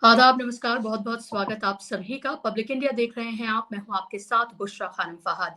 आदाब, नमस्कार, बहुत-बहुत स्वागत आप सभी का। पब्लिक इंडिया देख रहे हैं आप, मैं हूँ आपके साथ बुशरा खानम फहद।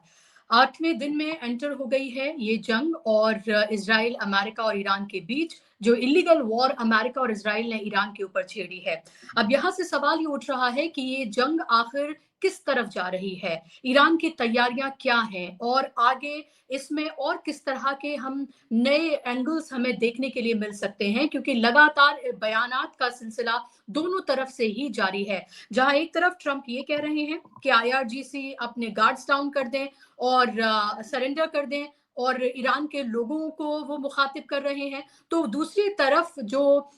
8वें दिन में एंटर हो गई है ये जंग और इज़राइल, अमेरिका और ईरान के बीच जो इल्लीगल वॉर अमेरिका और इज़राइल ने ईरान के ऊपर छेड़ी है। अब यहाँ से सवाल ये उठ रहा है कि ये जंग आखिर किस तरफ जा रही है? ईरान की तैयारियाँ क्या हैं? और आगे इसमें और किस तरह के हम नए एंगल्स हमें देखने के लिए मिल सकते हैं? क्योंकि लगातार बयानात का सिलसिला दोनों तरफ से ही जारी है। जहां एक तरफ ट्रंप ये कह रहे हैं कि आईआरजीसी अपने गार्ड्स डाउन कर दें और सरेंडर कर दें और ईरान के लोगों को वो मुखातिब कर रहे हैं, तो दूसरी तरफ जो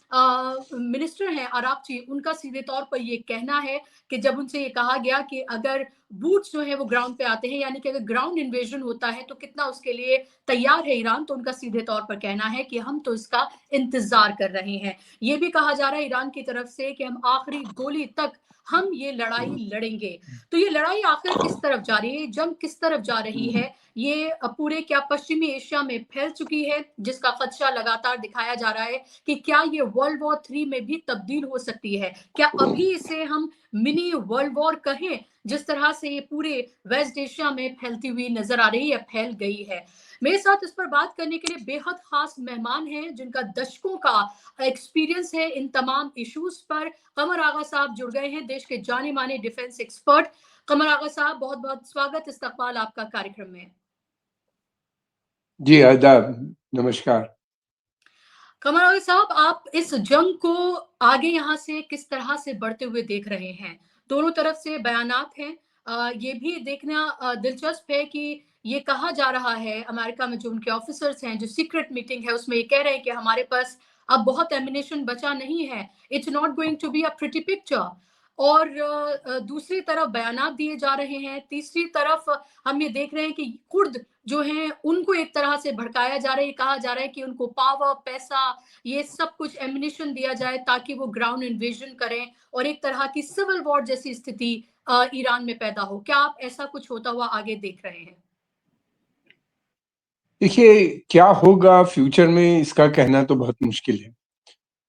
मिनिस्टर हैं आरागची, उनका सीधे तौर पर ये कहना है कि जब उनसे ये कहा गया कि अगर बूट्स जो है वो ग्राउंड पे आते हैं, यानी कि अगर ग्राउंड इन्वेजन होता है तो कितना उसके लिए तैयार है ईरान, तो उनका सीधे तौर पर कहना है कि हम तो इसका इंतजार कर रहे हैं। ये भी कहा जा रहा है ईरान की तरफ से कि हम आखिरी गोली तक हम ये लड़ाई लड़ेंगे। तो ये लड़ाई आखिर किस तरफ जा रही है, जंग किस तरफ जा रही है, ये पूरे क्या पश्चिमी एशिया में फैल चुकी है, जिसका खदशा लगातार दिखाया जा रहा है कि क्या ये वर्ल्ड वॉर 3 में भी तब्दील हो सकती है? क्या अभी इसे हम मिनी वर्ल्ड वॉर कहें, जिस तरह से ये पूरे वेस्ट एशिया में फैलती हुई नजर आ रही है, फैल गई है। मेरे साथ इस पर बात करने के लिए बेहद खास मेहमान हैं, जिनका दशकों का एक्सपीरियंस है इन तमाम इश्यूज पर। कमर आगा साहब जुड़ गए हैं, देश के जाने माने डिफेंस एक्सपर्ट। कमर आगा साहब, बहुत बहुत स्वागत, इस्तकबाल आपका कार्यक्रम में। जी आदाब, नमस्कार। कमर आगा साहब, आप इस जंग को आगे यहाँ से किस तरह से बढ़ते हुए देख रहे हैं? दोनों तरफ से बयानात हैं। ये भी देखना दिलचस्प है कि ये कहा जा रहा है अमेरिका में जो उनके ऑफिसर्स हैं, जो सीक्रेट मीटिंग है उसमें ये कह रहे हैं कि हमारे पास अब बहुत एमिनेशन बचा नहीं है। It's not going to be a pretty picture. और दूसरी तरफ बयानात दिए जा रहे हैं, तीसरी तरफ हम ये देख रहे हैं कि कुर्द जो हैं उनको एक तरह से भड़काया जा रहा है, कहा जा रहा है कि उनको पावर, पैसा, ये सब कुछ एमिनेशन दिया जाए ताकि वो ग्राउंड इन्वेजन करें और एक तरह की सिविल वॉर जैसी स्थिति ईरान में पैदा हो। क्या आप ऐसा कुछ होता हुआ आगे देख रहे हैं? देखिए, क्या होगा फ्यूचर में इसका कहना तो बहुत मुश्किल है,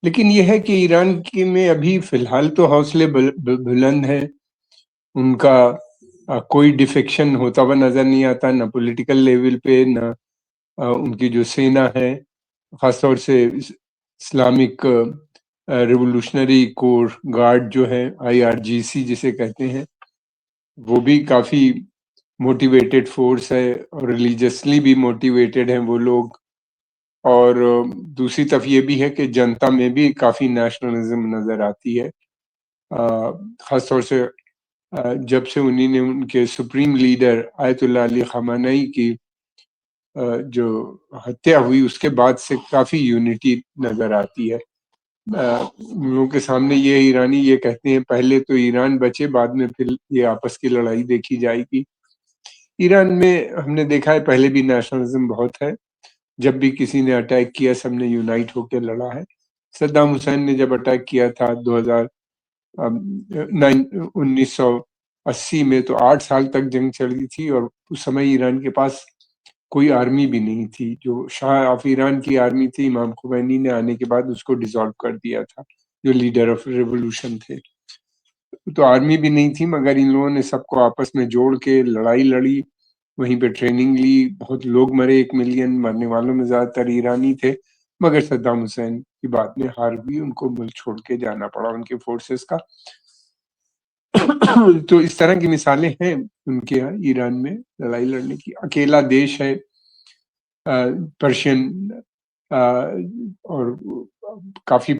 लेकिन यह है कि ईरान के में अभी फिलहाल तो हौसले बुलंद है। उनका कोई डिफेक्शन होता हुआ नजर नहीं आता, ना पॉलिटिकल लेवल पे, ना उनकी जो सेना है, खासतौर से इस्लामिक रिवोल्यूशनरी कोर गार्ड जो है, आईआरजीसी जिसे कहते हैं, वो भी काफी मोटिवेटेड फोर्स है और रिलीजियसली भी मोटिवेटेड हैं वो लोग। और दूसरी तरफ ये भी है कि जनता में भी काफी नेशनलिज्म नजर आती है, खासतौर से जब से उन्हीं ने उनके सुप्रीम लीडर आयतुल्लाह अली खamenei की जो हत्या हुई उसके बाद से काफी यूनिटी नजर आती है। उन लोगों के सामने ये ईरानी ये कहते हैं पहले तो ईरान बचे, बाद में फिर ये आपस की लड़ाई देखी जाएगी। ईरान में हमने देखा है पहले भी नेशनलिज्म बहुत है। जब भी किसी ने अटैक किया सबने यूनाइट होकर लड़ा है। सद्दाम हुसैन ने जब अटैक किया था 1980 में, तो 8 साल तक जंग चली थी और उस समय ईरान के पास कोई आर्मी भी नहीं थी। जो शाह ऑफ ईरान की आर्मी थी, इमाम खुमैनी ने आने के बाद उसको डिसॉल्व कर दिया था, जो लीडर ऑफ रेवोल्यूशन थे। तो आर्मी भी नहीं थी, मगर इन लोगों ने सबको आपस में जोड़ के लड़ाई लड़ी, वहीं पे ट्रेनिंग ली। बहुत लोग मरे, 1 मिलियन, मरने वालों में ज्यादातर ईरानी थे। मगर सद्दाम हुसैन की बाद में हार हुई, उनको मुल्क छोड़ के जाना पड़ा उनके फोर्सेस का। तो इस तरह की मिसालें हैं उनके यहाँ ईरान में लड़ाई लड़ने की। अकेला देश है पर्शियन, और काफी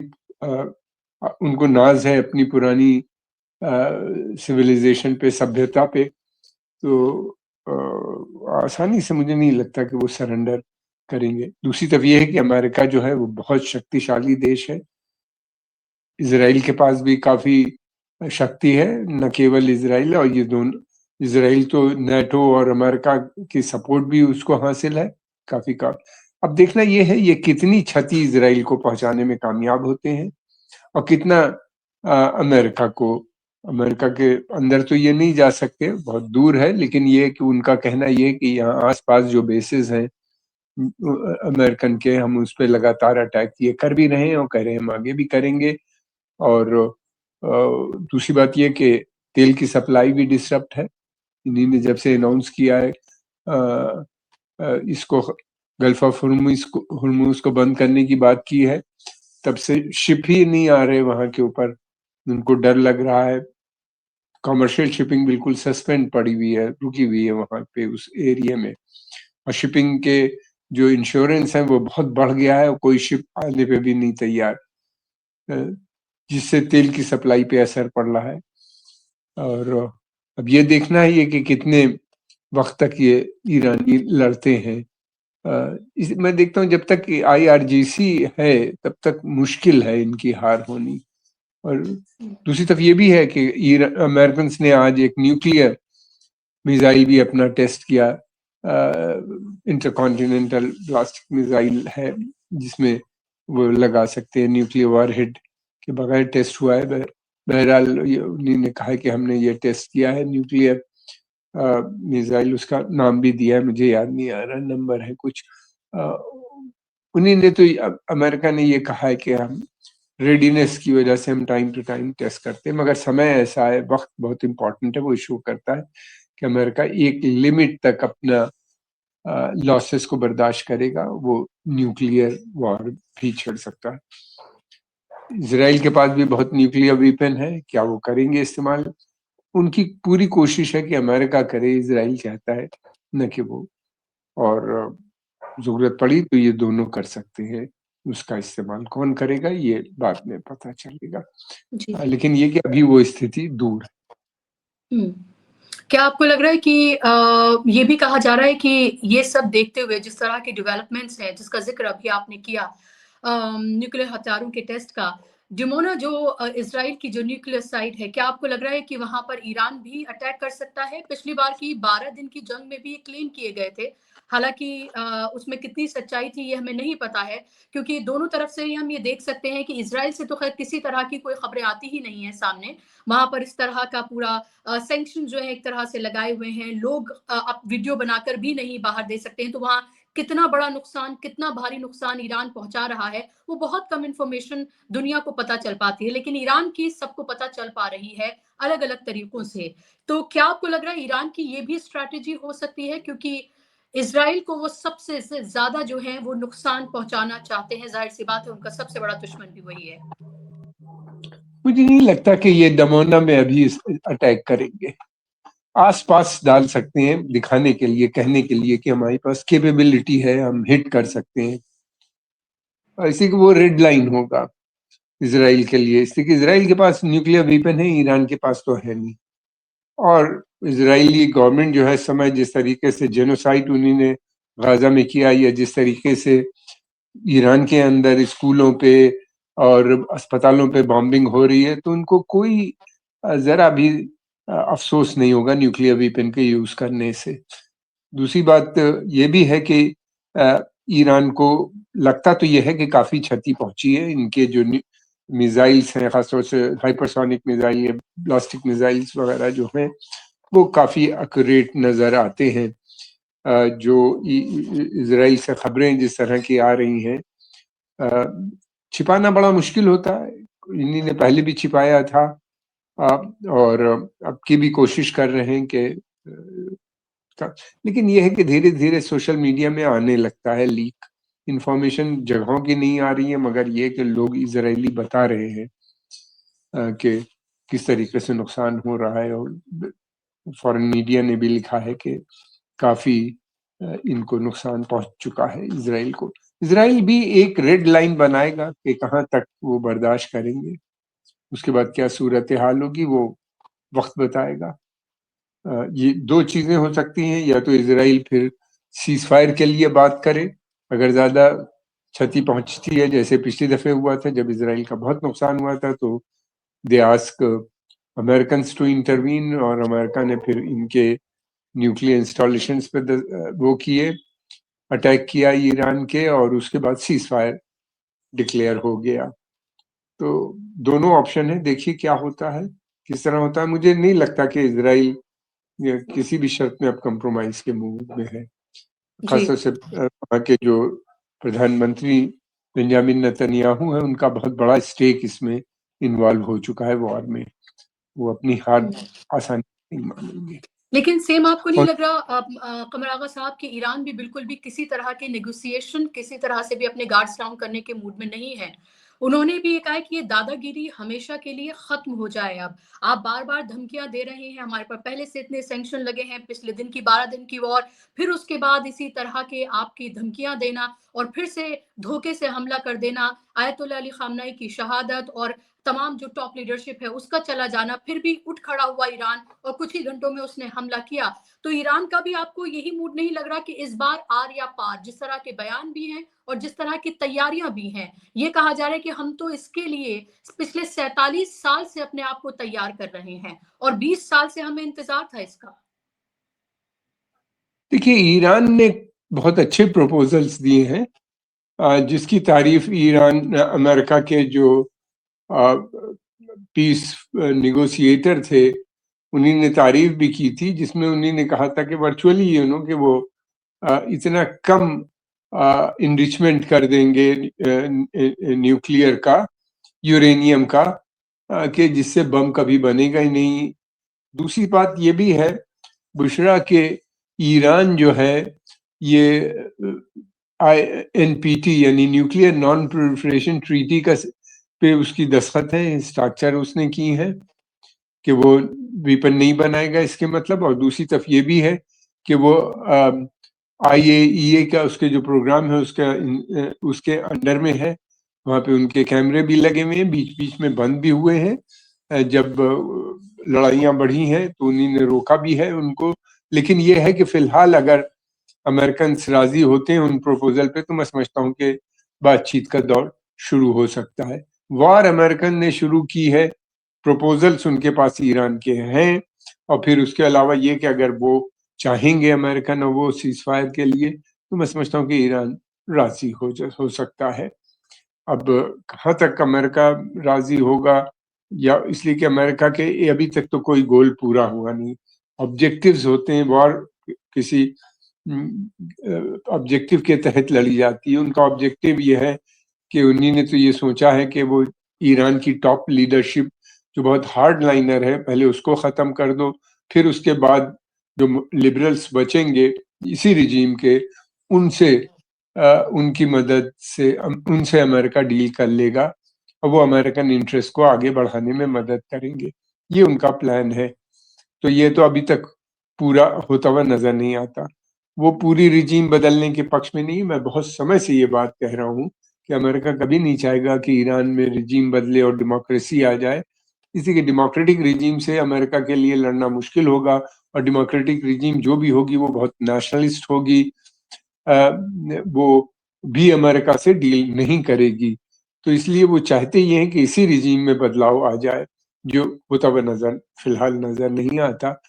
उनको नाज है अपनी पुरानी सिविलाइजेशन पे, सभ्यता पे। तो आसानी से मुझे नहीं लगता कि वो सरेंडर करेंगे। दूसरी तरफ ये है कि अमेरिका जो है वो बहुत शक्तिशाली देश है। इजराइल के पास भी काफी शक्ति है, न केवल इजराइल, और ये दोनों, इजराइल तो नेटो और अमेरिका की सपोर्ट भी उसको हासिल है काफी का। अब देखना ये है ये कितनी क्षति इजराइल को पहुंचाने में कामयाब होते हैं और कितना अमेरिका को। अमेरिका के अंदर तो ये नहीं जा सकते, बहुत दूर है, लेकिन ये कि उनका कहना ये कि यहाँ आसपास जो बेसिस हैं अमेरिकन के, हम उस पर लगातार अटैक ये कर भी रहे हैं और कह रहे हैं हम आगे भी करेंगे। और दूसरी बात ये कि तेल की सप्लाई भी डिसरप्ट है। इन्हीं ने जब से अनाउंस किया है इसको गल्फ ऑफ हुर्मुज को बंद करने की बात की है, तब से शिप ही नहीं आ रहे वहां के ऊपर। उनको डर लग रहा है। कमर्शियल शिपिंग बिल्कुल सस्पेंड पड़ी हुई है, रुकी हुई है वहां पे उस एरिया में। और शिपिंग के जो इंश्योरेंस है वो बहुत बढ़ गया है और कोई शिप आने पे भी नहीं तैयार, जिससे तेल की सप्लाई पे असर पड़ रहा है। और अब ये देखना ही है कि कितने वक्त तक ये ईरानी लड़ते हैं। मैं देखता हूँ जब तक IRGC है तब तक मुश्किल है इनकी हार होनी। और दूसरी तरफ ये भी है कि अमेरिकन ने आज एक न्यूक्लियर मिसाइल भी अपना टेस्ट किया। इंटरकॉन्टिनेंटल ब्लास्टिक मिसाइल है जिसमें वो लगा सकते हैं न्यूक्लियर वारहेड के बगैर टेस्ट हुआ है। बहरहाल उन्होंने कहा है कि हमने ये टेस्ट किया है न्यूक्लियर मिसाइल। उसका नाम भी दिया है, मुझे याद नहीं आ रहा, नंबर है कुछ। उन्हीं ने तो अमेरिका ने ये कहा है कि हम रेडीनेस की वजह से हम टाइम टू टाइम टेस्ट करते हैं, मगर समय ऐसा है, वक्त बहुत इंपॉर्टेंट है, वो इशू करता है कि अमेरिका एक लिमिट तक अपना लॉसेस को बर्दाश्त करेगा, वो न्यूक्लियर वॉर भी छेड़ सकता है। इजराइल के पास भी बहुत न्यूक्लियर वेपन है, क्या वो करेंगे इस्तेमाल? उनकी पूरी कोशिश है कि अमेरिका करे, इजराइल चाहता है न कि वो। और जरूरत पड़ी तो ये दोनों कर सकते हैं। उसका इस्तेमाल कौन करेगा ये बाद में पता चलेगा। लेकिन ये कि अभी वो स्थिति दूर है। क्या आपको लग रहा है कि ये भी कहा जा रहा है कि ये सब देखते हुए जिस तरह के डेवलपमेंट्स हैं जिसका जिक्र अभी आपने किया, न्यूक्लियर हथियारों के टेस्ट का, डिमोना जो इजराइल की जो न्यूक्लियर साइट है, क्या आपको लग रहा है कि वहां पर ईरान भी अटैक कर सकता है? पिछली बार की 12 दिन की जंग में भी क्लेम किए गए थे, हालांकि उसमें कितनी सच्चाई थी ये हमें नहीं पता है, क्योंकि दोनों तरफ से ही हम ये देख सकते हैं कि इजराइल से तो खैर किसी तरह की कोई खबरें आती ही नहीं है सामने। वहां पर इस तरह का पूरा सैंक्शन जो है एक तरह से लगाए हुए हैं, लोग अब वीडियो बनाकर भी नहीं बाहर दे सकते हैं, तो वहां कितना बड़ा नुकसान, कितना भारी नुकसान ईरान पहुंचा रहा है वो बहुत कम इंफॉर्मेशन दुनिया को पता चल पाती है, लेकिन ईरान की सबको पता चल पा रही है अलग अलग तरीकों से। तो क्या आपको लग रहा है ईरान की ये भी स्ट्रैटेजी हो सकती है, क्योंकि इजराइल को वो सबसे ज्यादा जो है वो नुकसान पहुंचाना चाहते हैं, जाहिर सी बात है उनका सबसे बड़ा दुश्मन भी वही है। मुझे नहीं लगता कि ये दमोना में अभी अटैक करेंगे। आसपास डाल सकते हैं दिखाने के लिए, कहने के लिए कि हमारे पास कैपेबिलिटी है, हम हिट कर सकते हैं। ऐसे कि वो रेड लाइन होगा इजराइल के लिए, इसलिए कि इजराइल के पास न्यूक्लियर वेपन है, ईरान के पास तो है नहीं। और इजरायली गवर्नमेंट जो है समय जिस तरीके से जेनोसाइड उन्होंने गाजा में किया, या जिस तरीके से ईरान के अंदर स्कूलों पे और अस्पतालों पे बॉम्बिंग हो रही है, तो उनको कोई जरा भी अफसोस नहीं होगा न्यूक्लियर वेपन के यूज करने से। दूसरी बात ये भी है कि ईरान को लगता तो ये है कि काफी क्षति पहुंची है, इनके जो मिसाइल्स हैं, खासतौर से हाइपरसोनिक मिसाइल या ब्लास्टिक मिसाइल्स वगैरह जो हैं वो काफी एक्यूरेट नजर आते हैं। जो इजराइल से खबरें जिस तरह की आ रही हैं, छिपाना बड़ा मुश्किल होता है। इन्हीं ने पहले भी छिपाया था और अब की भी कोशिश कर रहे हैं कि, लेकिन यह है कि धीरे धीरे सोशल मीडिया में आने लगता है लीक इंफॉर्मेशन, जगहों की नहीं आ रही है, मगर ये कि लोग इजरायली बता रहे हैं कि किस तरीके से नुकसान हो रहा है। और फॉरेन मीडिया ने भी लिखा है कि काफी इनको नुकसान पहुंच चुका है इजराइल को। इजराइल भी एक रेड लाइन बनाएगा कि कहाँ तक वो बर्दाश्त करेंगे, उसके बाद क्या सूरत हाल होगी वो वक्त बताएगा। ये दो चीजें हो सकती हैं, या तो इजराइल फिर सीज फायर के लिए बात करे, अगर ज्यादा क्षति पहुंचती है, जैसे पिछली दफे हुआ था जब इजराइल का बहुत नुकसान हुआ था, तो they ask American to intervene, और अमेरिका ने फिर इनके न्यूक्लियर इंस्टॉलेशंस पे वो किए, अटैक किया ईरान के, और उसके बाद सीज फायर डिक्लेयर हो गया। तो दोनों ऑप्शन है, देखिए क्या होता है, किस तरह होता है। मुझे नहीं लगता कि इजराइल किसी भी शर्त में अब कंप्रोमाइज के मूड में है। खासतौर से वहाँ के जो प्रधानमंत्री बेंजामिन नेतन्याहू है, उनका बहुत बड़ा स्टेक इसमें इन्वॉल्व हो चुका है वॉर में, वो अपनी हार आसानी नहीं मानेंगे। लेकिन सेम आपको नहीं लग रहा कमर आगा साहब कि ईरान भी बिल्कुल भी किसी तरह के नेगोशिएशन, किसी तरह से भी अपने गार्ड्स डाउन करने के मूड में नहीं है? उन्होंने भी ये कहा है कि ये दादागिरी हमेशा के लिए खत्म हो जाए। अब आप बार-बार धमकियां दे रहे हैं, हमारे पर पहले से इतने सैंक्शन लगे हैं, पिछले दिन की 12 दिन की वॉर, फिर उसके बाद इसी तरह के आपकी धमकियां देना और फिर से धोखे से हमला कर देना, आयतुल्लाह अली खामनेई की शहादत और तमाम जो टॉप लीडरशिप है उसका चला जाना, फिर भी उठ खड़ा हुआ ईरान और कुछ ही घंटों में उसने हमला किया। तो ईरान का भी आपको यही मूड नहीं लग रहा कि इस बार आर या पार, जिस तरह के बयान भी हैं और जिस तरह की तैयारियां भी हैं, ये कहा जा रहा है कि हम तो इसके लिए पिछले 47 साल से अपने आप को तैयार कर रहे हैं और 20 साल से हमें इंतजार था इसका। देखिए, ईरान ने बहुत अच्छे प्रपोजल्स दिए हैं, जिसकी तारीफ ईरान अमेरिका के जो पीस नेगोशिएटर थे उन्हीं ने तारीफ भी की थी, जिसमें उन्हीं ने कहा था कि वर्चुअली कि वो इतना कम इनरिचमेंट कर देंगे न्यूक्लियर का, यूरेनियम का, कि जिससे बम कभी बनेगा ही नहीं। दूसरी बात ये भी है बुशरा के ईरान जो है ये NPT यानी न्यूक्लियर नॉन प्रोलिफरेशन ट्रीटी का पे उसकी दस्तखत है, स्ट्रक्चर उसने की है कि वो वेपन नहीं बनाएगा, इसके मतलब। और दूसरी तरफ ये भी है कि वो IAEA का उसके जो प्रोग्राम है उसके अंडर में है, वहाँ पे उनके कैमरे भी लगे हुए हैं, बीच बीच में बंद भी हुए हैं। जब लड़ाइयाँ बढ़ी हैं तो उन्हीं ने रोका भी है उनको। लेकिन ये है कि फिलहाल अगर अमेरिकन राजी होते हैं उन प्रपोजल पे, तो मैं समझता हूँ कि बातचीत का दौर शुरू हो सकता है। वॉर अमेरिकन ने शुरू की है, प्रपोजल्स उनके पास ईरान के हैं, और फिर उसके अलावा ये कि अगर वो चाहेंगे अमेरिकन और वो सीजफायर के लिए, तो मैं समझता हूँ कि ईरान राजी हो सकता है। अब कहाँ तक अमेरिका राजी होगा, या इसलिए कि अमेरिका के अभी तक तो कोई गोल पूरा हुआ नहीं। ऑब्जेक्टिव्स होते हैं, वॉर किसी ऑब्जेक्टिव के तहत लड़ी जाती है। उनका ऑब्जेक्टिव ये है कि उन्हीं ने तो ये सोचा है कि वो ईरान की टॉप लीडरशिप जो बहुत हार्ड लाइनर है, पहले उसको खत्म कर दो, फिर उसके बाद जो लिबरल्स बचेंगे इसी रिजीम के, उनसे उनकी मदद से उनसे अमेरिका डील कर लेगा और वो अमेरिकन इंटरेस्ट को आगे बढ़ाने में मदद करेंगे। ये उनका प्लान है। तो ये तो अभी तक पूरा होता हुआ नजर नहीं आता। वो पूरी रिजीम बदलने के पक्ष में नहीं। मैं बहुत समय से ये बात कह रहा हूँ कि अमेरिका कभी नहीं चाहेगा कि ईरान में रिजीम बदले और डेमोक्रेसी आ जाए। इसी के डेमोक्रेटिक रिजीम से अमेरिका के लिए लड़ना मुश्किल होगा, और डेमोक्रेटिक रिजीम जो भी होगी वो बहुत नेशनलिस्ट होगी, वो भी अमेरिका से डील नहीं करेगी। तो इसलिए वो चाहते ये हैं कि इसी रिजीम में बदलाव आ जाए, जो होता हुआ फिलहाल नजर नहीं आता।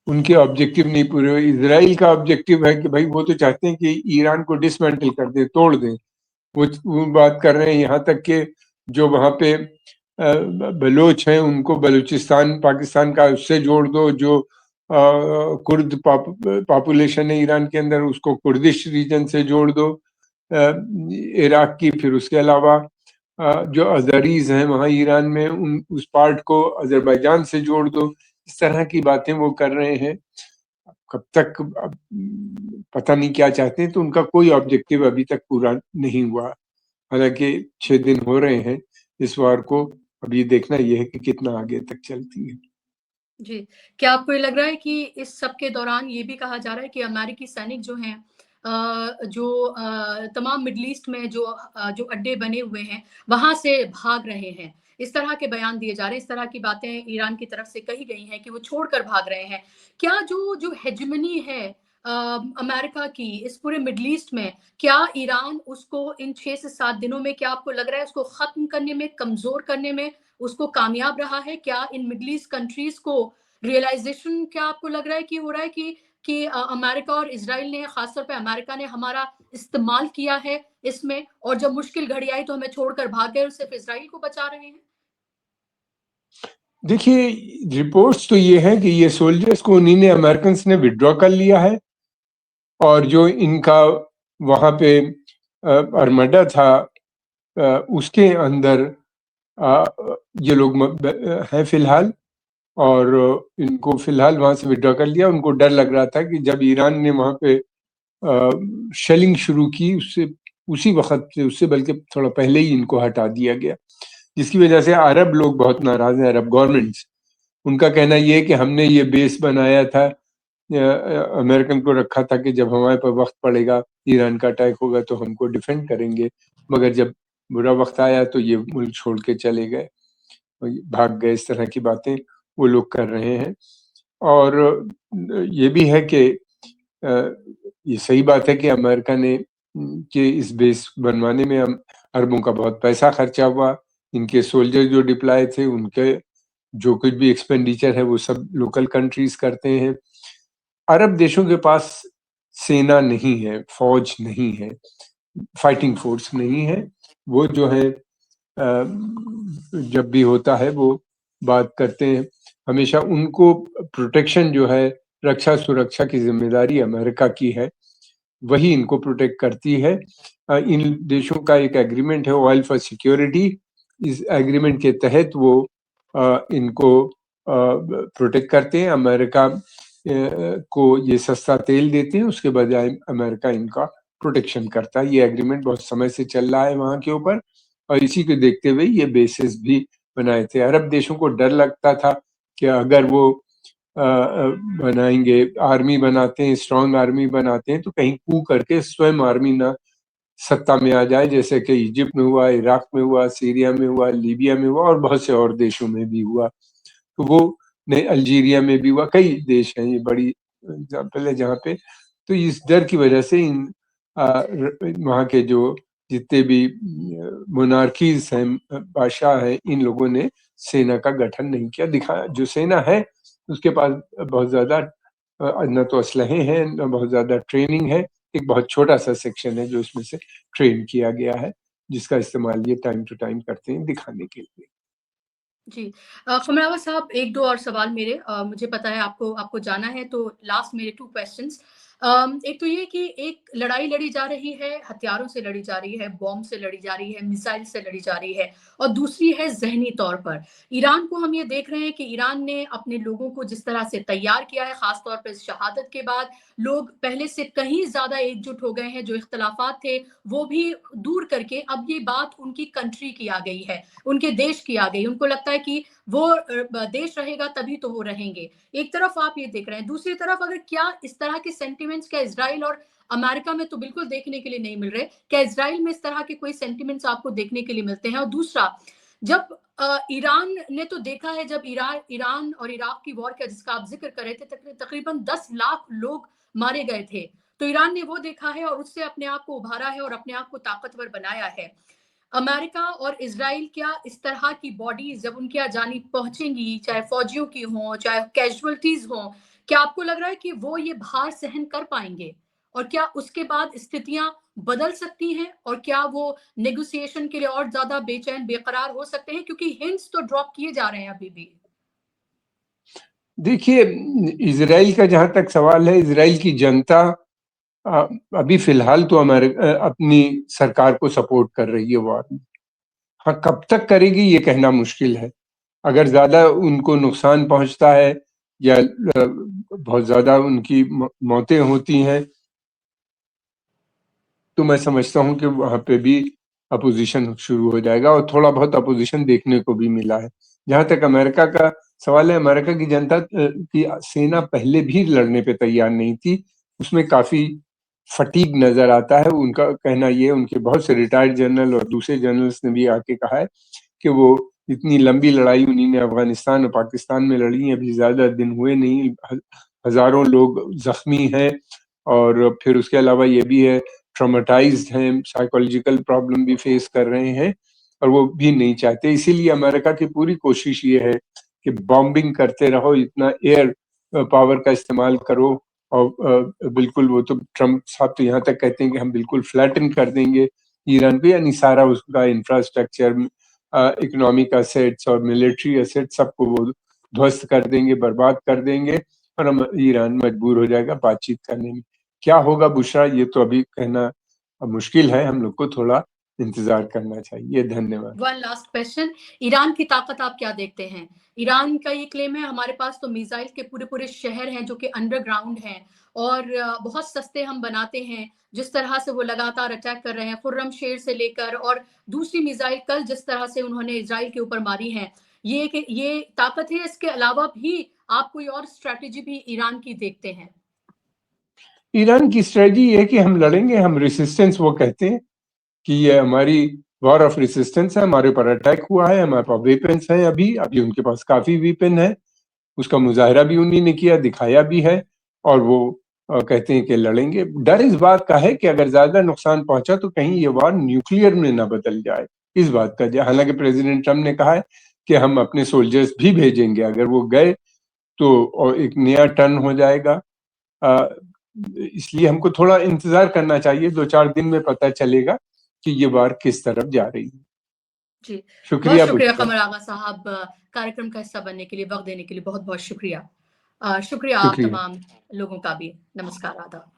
उनके ऑब्जेक्टिव नहीं पूरे हुए। इजराइल का ऑब्जेक्टिव है कि भाई वो तो चाहते हैं कि ईरान को डिसमेंटल कर दे, तोड़ दे। वो बात कर रहे हैं यहाँ तक कि जो वहाँ पे बलोच हैं उनको बलूचिस्तान पाकिस्तान का उससे जोड़ दो, जो कुर्द पॉपुलेशन है ईरान के अंदर उसको कुर्दिश रीजन से जोड़ दो इराक की। फिर उसके अलावा जो अज़रीज हैं वहाँ ईरान में उस पार्ट को अजरबैजान से जोड़ दो। इस तरह की बातें वो कर रहे हैं। कब तक पता नहीं क्या चाहते हैं। तो उनका कोई ऑब्जेक्टिव अभी तक पूरा नहीं हुआ। हालांकि 6 दिन हो रहे हैं इस वार को। अब ये देखना ये है कि कितना आगे तक चलती है। जी, क्या आपको ये लग रहा है कि इस सब के दौरान ये भी कहा जा रहा है कि अमेरिकी सैनिक जो हैं तमाम मिडल ईस्ट में जो अड्डे बने हुए हैं वहां से भाग रहे हैं, इस तरह के बयान दिए जा रहे हैं, इस तरह की बातें ईरान की तरफ से कही गई हैं कि वो छोड़कर भाग रहे हैं। क्या जो हेजेमनी है अमेरिका की इस पूरे मिडल ईस्ट में, क्या ईरान उसको इन 6 से 7 दिनों में, क्या आपको लग रहा है उसको खत्म करने में, कमजोर करने में उसको कामयाब रहा है? क्या इन मिडल ईस्ट कंट्रीज को रियलाइजेशन, क्या आपको लग रहा है कि हो रहा है कि अमेरिका और इजराइल ने, खासतौर पे अमेरिका ने हमारा इस्तेमाल किया है इसमें, और जब मुश्किल घड़ी आई तो हमें छोड़कर भाग गए और सिर्फ इजराइल को बचा रहे हैं? देखिए, रिपोर्ट्स तो ये है कि ये सोल्जर्स को उन्हीं ने अमेरिकन ने विड्रॉ कर लिया है, और जो इनका वहां पे अरमडा था, उसके अंदर ये लोग हैं फिलहाल, और इनको फिलहाल वहां से विड्रॉ कर लिया। उनको डर लग रहा था कि जब ईरान ने वहां पे शेलिंग शुरू की, उससे उसी वक्त से, उससे बल्कि थोड़ा पहले ही इनको हटा दिया गया, जिसकी वजह से अरब लोग बहुत नाराज हैं, अरब गवर्नमेंट्स। उनका कहना ये है कि हमने ये बेस बनाया था, अमेरिकन को रखा था कि जब हमारे पर वक्त पड़ेगा, ईरान का अटैक होगा तो हमको डिफेंड करेंगे, मगर जब बुरा वक्त आया तो ये मुल्क छोड़ के चले गए, भाग गए। इस तरह की बातें वो लोग कर रहे हैं। और ये भी है कि ये सही बात है कि अमेरिका ने कि इस बेस बनवाने में अरबों का बहुत पैसा खर्चा हुआ। इनके सोल्जर जो डिप्लॉय थे, उनके जो कुछ भी एक्सपेंडिचर है वो सब लोकल कंट्रीज करते हैं। अरब देशों के पास सेना नहीं है, फौज नहीं है, फाइटिंग फोर्स नहीं है। वो जो है जब भी होता है वो बात करते हैं, हमेशा उनको प्रोटेक्शन जो है, रक्षा सुरक्षा की जिम्मेदारी अमेरिका की है, वही इनको प्रोटेक्ट करती है। इन देशों का एक एग्रीमेंट है, ऑयल फॉर सिक्योरिटी। इस एग्रीमेंट के तहत वो इनको प्रोटेक्ट करते हैं। अमेरिका को ये सस्ता तेल देते हैं, उसके बजाय अमेरिका इनका प्रोटेक्शन करता है। ये एग्रीमेंट बहुत समय से चल रहा है वहां के ऊपर, और इसी को देखते हुए ये बेसिस भी बनाए थे। अरब देशों को डर लगता था कि अगर वो बनाएंगे, आर्मी बनाते हैं, स्ट्रांग आर्मी बनाते हैं, तो कहीं कू करके स्वयं आर्मी ना सत्ता में आ जाए, जैसे कि इजिप्ट में हुआ, इराक में हुआ, सीरिया में हुआ, लीबिया में हुआ, और बहुत से और देशों में भी हुआ। तो वो अल्जीरिया में भी हुआ, कई देश हैं ये बड़ी एग्जाम्पल है जहाँ पे। तो इस डर की वजह से इन वहाँ के जो जितने भी मोनार्कीज हैं, बादशाह हैं, इन लोगों ने सेना का गठन नहीं किया। जो सेना है उसके पास बहुत ज्यादा न तो असलहे हैं, न बहुत ज्यादा ट्रेनिंग है। एक बहुत छोटा सा सेक्शन है जो इसमें से ट्रेन किया गया है, जिसका इस्तेमाल ये टाइम टू टाइम करते हैं दिखाने के लिए। जी। खमरावा साहब, 1-2 और सवाल मेरे, मुझे पता है आपको आपको जाना है, तो लास्ट मेरे 2 क्वेश्चन्स। एक तो ये कि एक लड़ाई लड़ी जा रही है, हथियारों से लड़ी जा रही है, बॉम्ब से लड़ी जा रही है, मिसाइल से लड़ी जा रही है, और दूसरी है ज़हनी तौर पर। ईरान को हम ये देख रहे हैं कि ईरान ने अपने लोगों को जिस तरह से तैयार किया है, ख़ास तौर पे इस शहादत के बाद, लोग पहले से कहीं ज़्यादा एकजुट हो गए हैं। जो इख्तिलाफ़ात थे, वो भी दूर करके अब ये बात उनकी कंट्री की आ गई है, उनके देश की आ गई। उनको लगता है कि वो देश रहेगा तभी तो वो रहेंगे। एक तरफ आप ये देख रहे हैं, दूसरी तरफ अगर क्या इस तरह के सेंटिमेंट्स क्या इज़राइल और अमेरिका में तो बिल्कुल देखने के लिए नहीं मिल रहे, क्या इज़राइल में इस तरह के कोई सेंटिमेंट्स आपको देखने के लिए मिलते हैं? और दूसरा, जब ईरान ने तो देखा है, जब ईरान और इराक की वॉर का जिसका आप ज़िक्र कर रहे थे, तकरीबन 10 लाख लोग मारे गए थे। तो ईरान ने वो देखा है और उससे अपने आप को उभारा है और अपने आप को ताकतवर बनाया है। अमेरिका और इज़राइल क्या इस तरह की बॉडीज़ जब उनकी यहाँ जानी पहुँचेंगी, चाहे फ़ौजियों की हों, चाहे कैज़ुअल्टीज़ हों, क्या आपको लग रहा है कि वो ये भार सहन कर पाएँगे? और क्या उसके बाद स्थितियाँ बदल सकती हैं? और क्या वो नेगोशिएशन के लिए और ज़्यादा बेचैन, बेकरार हो सकते हैं? क्योंकि हिंट्स तो ड्रॉप किए जा रहे हैं अभी भी। देखिए, इज़राइल का जहाँ तक सवाल है, इज़राइल की जनता अभी फिलहाल तो अपनी सरकार को सपोर्ट कर रही है वॉर में। हाँ, कब तक करेगी ये कहना मुश्किल है। अगर ज्यादा उनको नुकसान पहुंचता है या बहुत ज्यादा उनकी मौतें होती हैं, तो मैं समझता हूं कि वहां पे भी अपोजिशन शुरू हो जाएगा, और थोड़ा बहुत अपोजिशन देखने को भी मिला है। जहां तक अमेरिका का सवाल है, अमेरिका की जनता की सेना पहले भी लड़ने पे तैयार नहीं थी। उसमें काफी फटीग नजर आता है। उनका कहना ये, उनके बहुत से रिटायर्ड जनरल और दूसरे जनरल्स ने भी आके कहा है कि वो इतनी लंबी लड़ाई उन्होंने अफगानिस्तान और पाकिस्तान में लड़ी, अभी ज्यादा दिन हुए नहीं, हजारों लोग जख्मी हैं, और फिर उसके अलावा ये भी है ट्रॉमेटाइज्ड हैं, साइकोलॉजिकल प्रॉब्लम भी फेस कर रहे हैं, और वो भी नहीं चाहते। इसीलिए अमेरिका की पूरी कोशिश ये है कि बॉम्बिंग करते रहो, इतना एयर पावर का इस्तेमाल करो, और बिल्कुल, वो तो ट्रम्प साहब तो यहाँ तक कहते हैं कि हम बिल्कुल फ्लैटन कर देंगे ईरान पे, यानी सारा उसका इंफ्रास्ट्रक्चर, इकोनॉमिक असेट्स और मिलिट्री असेट्स सबको वो ध्वस्त कर देंगे, बर्बाद कर देंगे, और हम ईरान मजबूर हो जाएगा बातचीत करने में। क्या होगा बुशरा, ये तो अभी कहना अब मुश्किल है, हम लोग को थोड़ा इंतजार करना चाहिए। धन्यवाद। वन लास्ट क्वेश्चन, ईरान की ताकत आप क्या देखते हैं? ईरान का ये क्लेम है हमारे पास तो मिसाइल के पूरे-पूरे शहर हैं जो कि अंडरग्राउंड हैं और बहुत सस्ते हम बनाते हैं। जिस तरह से वो लगातार अटैक कर रहे हैं, खुर्रमशेर से लेकर और दूसरी मिसाइल कल जिस तरह से उन्होंने इज़राइल के ऊपर मारी हैं, ये ताकत है, इसके अलावा भी आप कोई और स्ट्रैटेजी भी ईरान की देखते हैं? ईरान की स्ट्रेटजी ये है कि हम लड़ेंगे, हम रेसिस्टेंस वो कहते हैं कि ये हमारी वॉर ऑफ रेसिस्टेंस है, हमारे ऊपर अटैक हुआ है, हमारे पास वेपन्स हैं अभी उनके पास काफ़ी वेपन है, उसका मुज़ाहिरा भी उन्हीं ने किया, दिखाया भी है और वो कहते हैं कि लड़ेंगे। डर इस बात का है कि अगर ज़्यादा नुकसान पहुंचा तो कहीं ये वॉर न्यूक्लियर में ना बदल जाए, इस बात का। हालांकि प्रेसिडेंट ट्रम्प ने कहा है कि हम अपने सोल्जर्स भी भेजेंगे, अगर वो गए तो और एक नया टर्न हो जाएगा। इसलिए हमको थोड़ा इंतजार करना चाहिए, 2-4 दिन में पता चलेगा कि ये वार किस तरफ जा रही है। जी, बहुत शुक्रिया शुक्रिया बुशरा। कमर आगा साहब, कार्यक्रम का हिस्सा बनने के लिए, वक़्त देने के लिए बहुत-बहुत शुक्रिया। शुक्रिया आप शुक्रिया। तमाम लोगों का भी। नमस्कार, आदाब।